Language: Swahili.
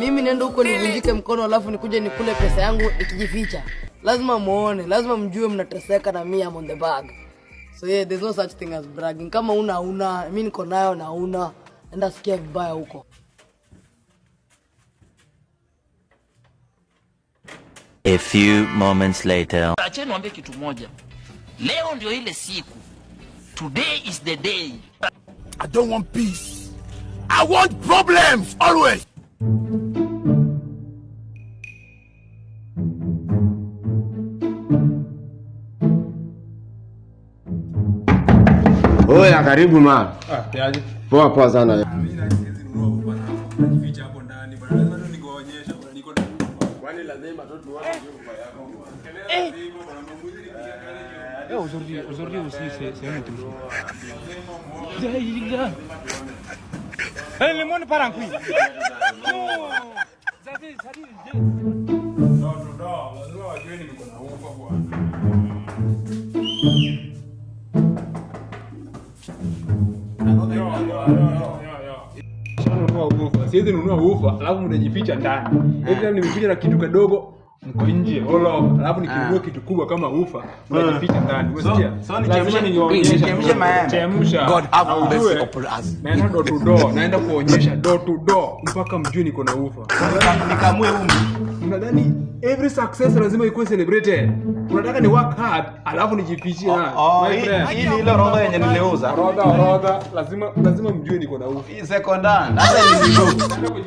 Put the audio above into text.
Mimi nenda huko nivunjike mkono alafu nikuje nikule pesa yangu nikijificha. Lazima muone, lazima mjue mnateseka na mimi am on the bag. So yeah, there's no such thing as bragging. Kama una, mimi niko nayo na una, enda sikia vibaya huko. A few moments later. Acheni niambie kitu moja. Leo ndio ile siku. Today is the day. I don't want peace. I want problems always. Oya, karibu ma. Yaje. Poa poa sana. Mimi na hizi nunua bwana hapo. Najificha hapo ndani bwana. Lazima tu nikuonyeshe bwana niko na. Kwani lazima tu tuone nyumba yako. Aujourd'hui aussi c'est un autre chose. Le monde part en couille. Lazima wajue niko na ufa bwana. Siwezi nunua ufa, alafu mnajificha ndani. Hivi nimeficha na kitu kidogo mko nje. Alafu nikinunua kitu kubwa kama ufa, mnajificha ndani. Unasikia? Lazima nionyeshe mayai. Chemsha. God have mercy upon us. Naenda door to door, naenda kuonyesha door to door mpaka mjue niko na ufa. Nikamue umbi. Unadhani every success lazima ikuwe celebrated. Unataka ni work hard, alafu nijifichie na. Hii ni ile roho yenye nileuza. Roho lazima mjue niko na ufa. Hii second hand. Hata ni